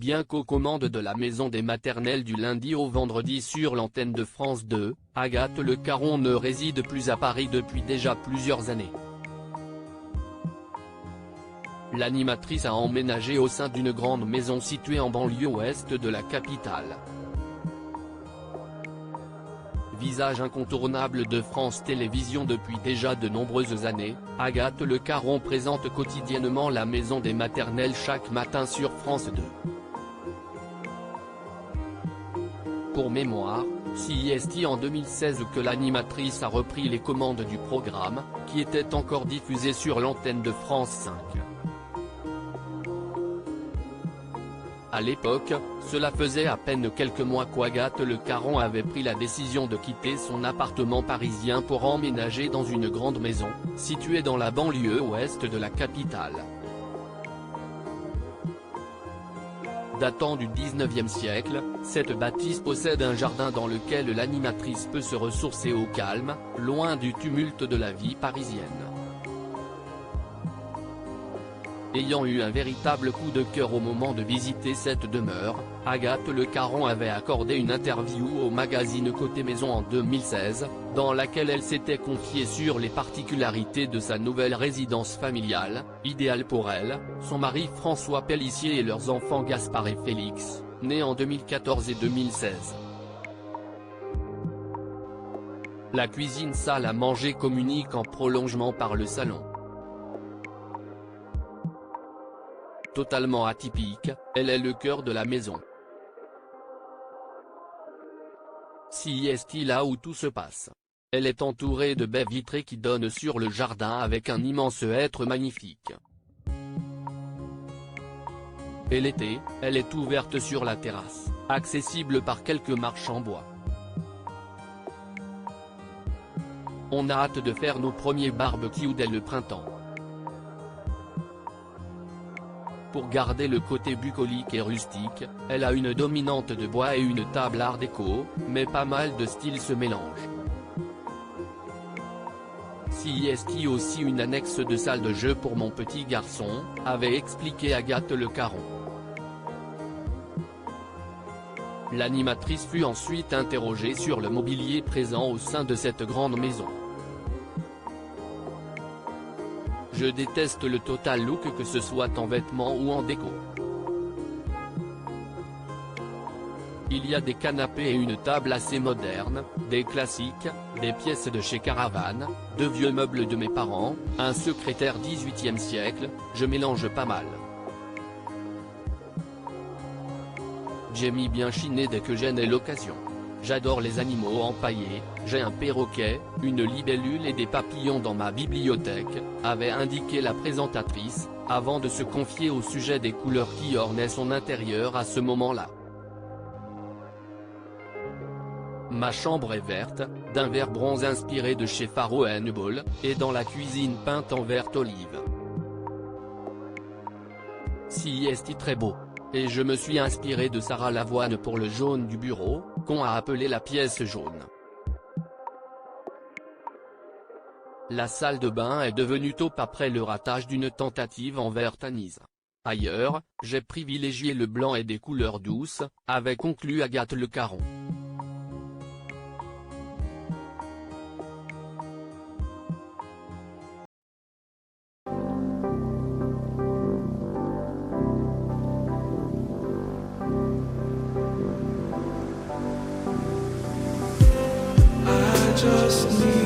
Bien qu'aux commandes de la maison des maternelles du lundi au vendredi sur l'antenne de France 2, Agathe Le Caron ne réside plus à Paris depuis déjà plusieurs années. L'animatrice a emménagé au sein d'une grande maison située en banlieue ouest de la capitale. Visage incontournable de France Télévisions depuis déjà de nombreuses années, Agathe Le Caron présente quotidiennement la maison des maternelles chaque matin sur France 2. Pour mémoire, c'est en 2016 que l'animatrice a repris les commandes du programme, qui était encore diffusé sur l'antenne de France 5. À l'époque, cela faisait à peine quelques mois qu'Agathe Le Caron avait pris la décision de quitter son appartement parisien pour emménager dans une grande maison, située dans la banlieue ouest de la capitale. Datant du 19e siècle, cette bâtisse possède un jardin dans lequel l'animatrice peut se ressourcer au calme, loin du tumulte de la vie parisienne. Ayant eu un véritable coup de cœur au moment de visiter cette demeure, Agathe Le Caron avait accordé une interview au magazine Côté Maison en 2016, dans laquelle elle s'était confiée sur les particularités de sa nouvelle résidence familiale, idéale pour elle, son mari François Pélissier et leurs enfants Gaspard et Félix, nés en 2014 et 2016. La cuisine salle à manger communique en prolongement par le salon. Totalement atypique, elle est le cœur de la maison. C'est là où tout se passe. Elle est entourée de baies vitrées qui donnent sur le jardin avec un immense hêtre magnifique. Et l'été, elle est ouverte sur la terrasse, accessible par quelques marches en bois. On a hâte de faire nos premiers barbecues dès le printemps. Pour garder le côté bucolique et rustique, elle a une dominante de bois et une table art déco, mais pas mal de styles se mélangent. C'est aussi une annexe de salle de jeu pour mon petit garçon, avait expliqué Agathe Le Caron. L'animatrice fut ensuite interrogée sur le mobilier présent au sein de cette grande maison. Je déteste le total look, que ce soit en vêtements ou en déco. Il y a des canapés et une table assez moderne, des classiques, des pièces de chez Caravane, de vieux meubles de mes parents, un secrétaire 18e siècle, je mélange pas mal. J'ai mis bien chiné dès que j'en ai l'occasion. J'adore les animaux empaillés, j'ai un perroquet, une libellule et des papillons dans ma bibliothèque, avait indiqué la présentatrice, avant de se confier au sujet des couleurs qui ornaient son intérieur à ce moment-là. Ma chambre est verte, d'un vert bronze inspiré de chez Farrow & Ball, et dans la cuisine peinte en vert olive. C'est très beau. Et je me suis inspiré de Sarah Lavoine pour le jaune du bureau, qu'on a appelé la pièce jaune. La salle de bain est devenue taupe après le ratage d'une tentative en vert Tanis. Ailleurs, j'ai privilégié le blanc et des couleurs douces, avait conclu Agathe Le Caron. Just need